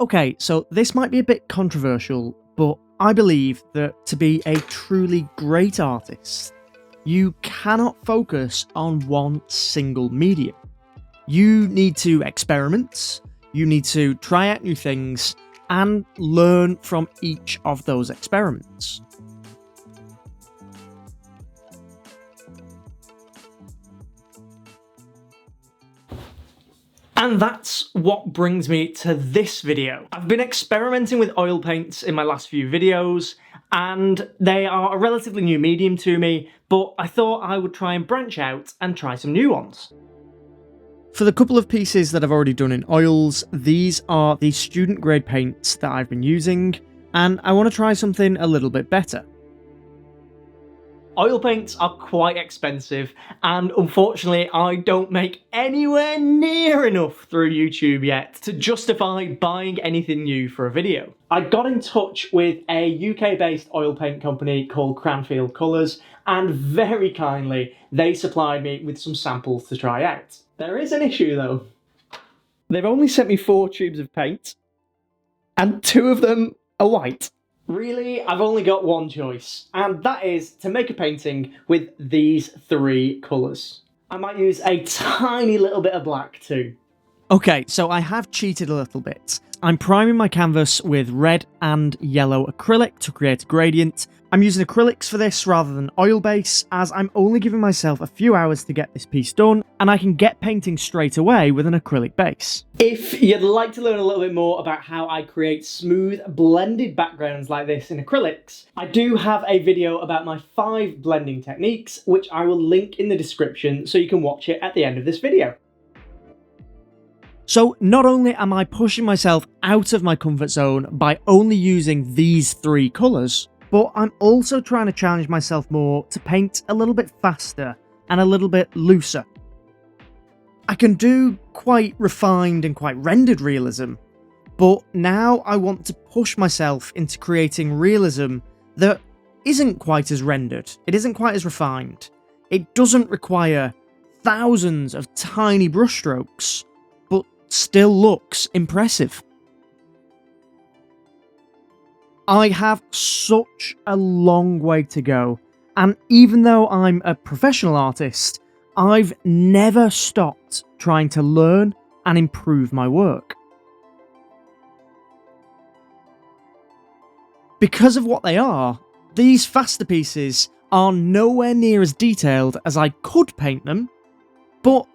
Okay, so this might be a bit controversial, but I believe that to be a truly great artist, you cannot focus on one single medium. You need to experiment, you need to try out new things, and learn from each of those experiments. And that's what brings me to this video. I've been experimenting with oil paints in my last few videos, and they are a relatively new medium to me, but I thought I would try and branch out and try some new ones. For the couple of pieces that I've already done in oils, these are the student grade paints that I've been using, and I want to try something a little bit better. Oil paints are quite expensive, and unfortunately I don't make anywhere near enough through YouTube yet to justify buying anything new for a video. I got in touch with a UK-based oil paint company called Cranfield Colours, and very kindly they supplied me with some samples to try out. There is an issue though. They've only sent me 4 tubes of paint, and 2 of them are white. Really, I've only got one choice, and that is to make a painting with these 3 colours. I might use a tiny little bit of black too. Okay, so I have cheated a little bit. I'm priming my canvas with red and yellow acrylic to create a gradient. I'm using acrylics for this rather than oil base, as I'm only giving myself a few hours to get this piece done, and I can get painting straight away with an acrylic base. If you'd like to learn a little bit more about how I create smooth, blended backgrounds like this in acrylics, I do have a video about my 5 blending techniques, which I will link in the description so you can watch it at the end of this video. So not only am I pushing myself out of my comfort zone by only using these 3 colours, but I'm also trying to challenge myself more to paint a little bit faster and a little bit looser. I can do quite refined and quite rendered realism, but now I want to push myself into creating realism that isn't quite as rendered, it isn't quite as refined, it doesn't require thousands of tiny brushstrokes, but still looks impressive. I have such a long way to go, and even though I'm a professional artist, I've never stopped trying to learn and improve my work. Because of what they are, these faster pieces are nowhere near as detailed as I could paint them, but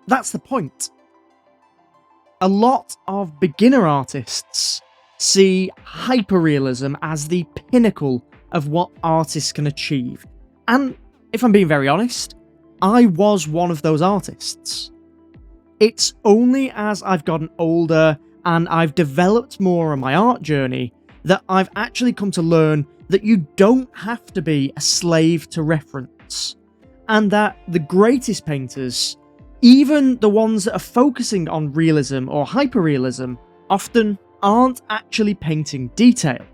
that's the point. A lot of beginner artists see hyperrealism as the pinnacle of what artists can achieve. And if I'm being very honest, I was one of those artists. It's only as I've gotten older and I've developed more on my art journey that I've actually come to learn that you don't have to be a slave to reference, and that the greatest painters, even the ones that are focusing on realism or hyperrealism, often aren't actually painting detail.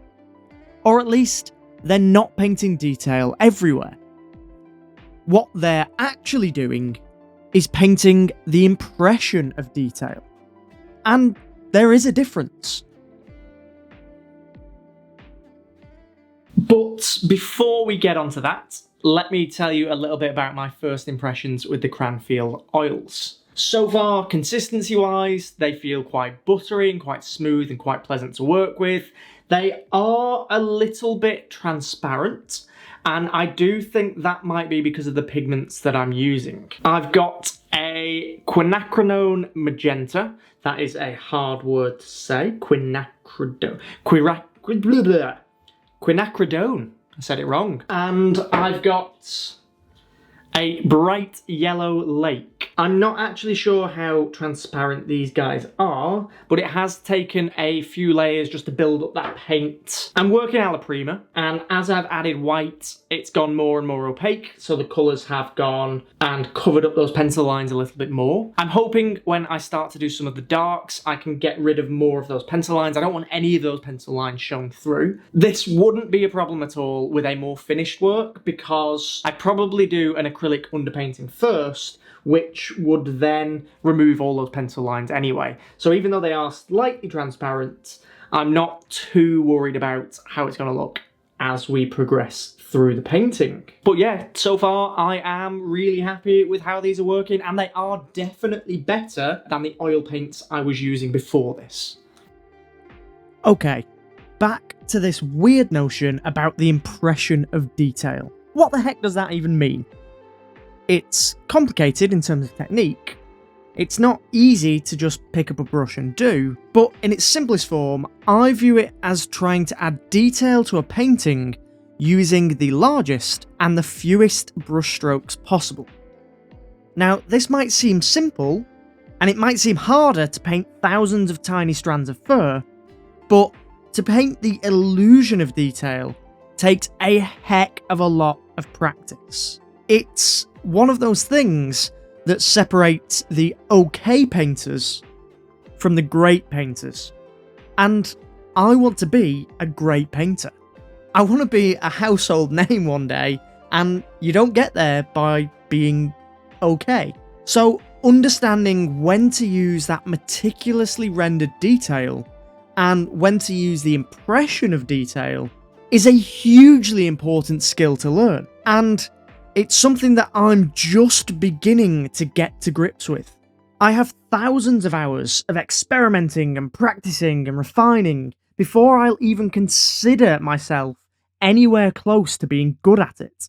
Or at least, they're not painting detail everywhere. What they're actually doing is painting the impression of detail. And there is a difference. But before we get onto that, let me tell you a little bit about my first impressions with the Cranfield oils. So far, consistency-wise, they feel quite buttery and quite smooth and quite pleasant to work with. They are a little bit transparent, and I do think that might be because of the pigments that I'm using. I've got a quinacridone magenta. That is a hard word to say. Quinacridone. Quinacridone. I said it wrong. And I've got a bright yellow lake. I'm not actually sure how transparent these guys are, but it has taken a few layers just to build up that paint. I'm working ala prima, and as I've added white, it's gone more and more opaque, so the colours have gone and covered up those pencil lines a little bit more. I'm hoping when I start to do some of the darks, I can get rid of more of those pencil lines. I don't want any of those pencil lines showing through. This wouldn't be a problem at all with a more finished work, because I probably do an acrylic underpainting first, which would then remove all those pencil lines anyway. So even though they are slightly transparent, I'm not too worried about how it's going to look as we progress through the painting. But yeah, so far I am really happy with how these are working, and they are definitely better than the oil paints I was using before this. Okay, back to this weird notion about the impression of detail. What the heck does that even mean? It's complicated in terms of technique. It's not easy to just pick up a brush and do, but in its simplest form, I view it as trying to add detail to a painting using the largest and the fewest brushstrokes possible. Now, this might seem simple, and it might seem harder to paint thousands of tiny strands of fur, but to paint the illusion of detail takes a heck of a lot of practice. It's one of those things that separates the okay painters from the great painters. And I want to be a great painter. I want to be a household name one day, and you don't get there by being okay. So understanding when to use that meticulously rendered detail and when to use the impression of detail is a hugely important skill to learn. And it's something that I'm just beginning to get to grips with. I have thousands of hours of experimenting and practicing and refining before I'll even consider myself anywhere close to being good at it.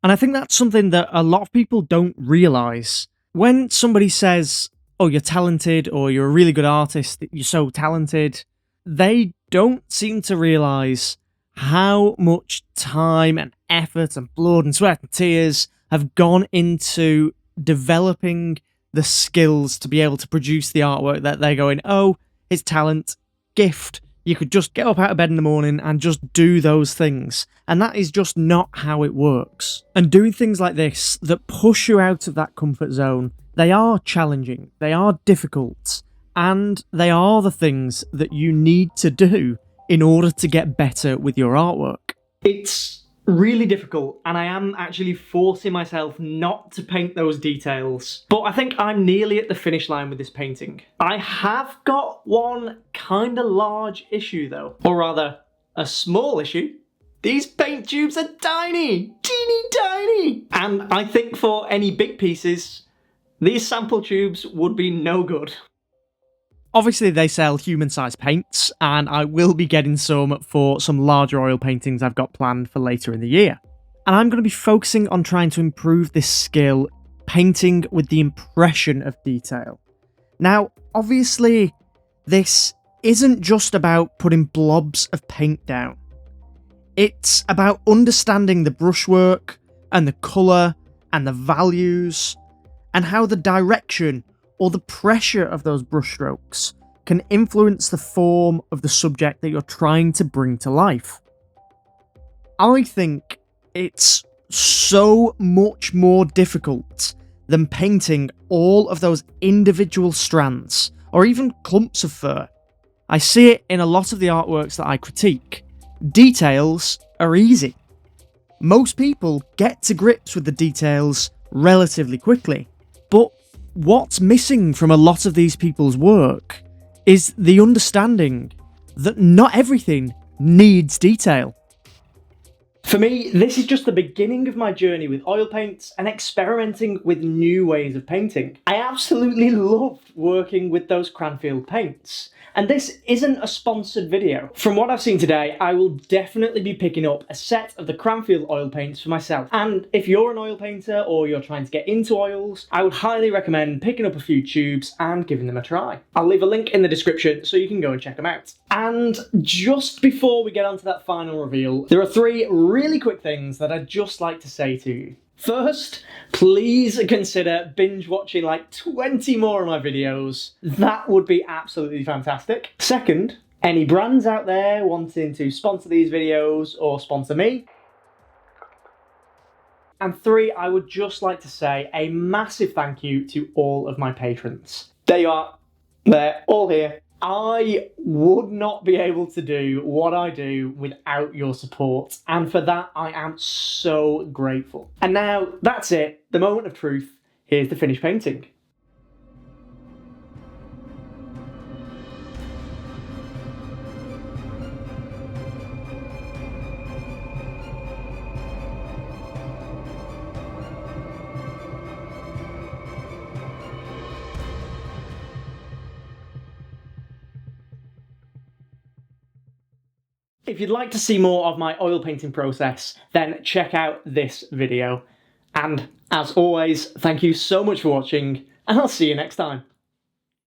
And I think that's something that a lot of people don't realise. When somebody says, oh, you're talented, or you're a really good artist, you're so talented, they don't seem to realise how much time and effort and blood and sweat and tears have gone into developing the skills to be able to produce the artwork that they're going, oh, it's talent, gift. You could just get up out of bed in the morning and just do those things. And that is just not how it works. And doing things like this that push you out of that comfort zone, they are challenging, they are difficult, and they are the things that you need to do in order to get better with your artwork. It's really difficult, and I am actually forcing myself not to paint those details, but I think I'm nearly at the finish line with this painting. I have got one kind of large issue though, or rather, a small issue. These paint tubes are tiny, teeny tiny, and I think for any big pieces, these sample tubes would be no good. Obviously they sell human-sized paints, and I will be getting some for some larger oil paintings I've got planned for later in the year. And I'm going to be focusing on trying to improve this skill, painting with the impression of detail. Now, obviously, this isn't just about putting blobs of paint down. It's about understanding the brushwork, and the colour, and the values, and how the direction or the pressure of those brushstrokes can influence the form of the subject that you're trying to bring to life. I think it's so much more difficult than painting all of those individual strands, or even clumps of fur. I see it in a lot of the artworks that I critique. Details are easy. Most people get to grips with the details relatively quickly, but what's missing from a lot of these people's work is the understanding that not everything needs detail. For me, this is just the beginning of my journey with oil paints and experimenting with new ways of painting. I absolutely loved working with those Cranfield paints. And this isn't a sponsored video. From what I've seen today, I will definitely be picking up a set of the Cranfield oil paints for myself. And if you're an oil painter or you're trying to get into oils, I would highly recommend picking up a few tubes and giving them a try. I'll leave a link in the description so you can go and check them out. And just before we get onto that final reveal, there are 3 really quick things that I'd just like to say to you. First, please consider binge watching like 20 more of my videos. That would be absolutely fantastic. Second, any brands out there wanting to sponsor these videos or sponsor me. And 3, I would just like to say a massive thank you to all of my patrons. There you are. They're all here. I would not be able to do what I do without your support, and for that I am so grateful. And now, that's it, the moment of truth. here's the finished painting. If you'd like to see more of my oil painting process, then check out this video. And as always, thank you so much for watching, and I'll see you next time.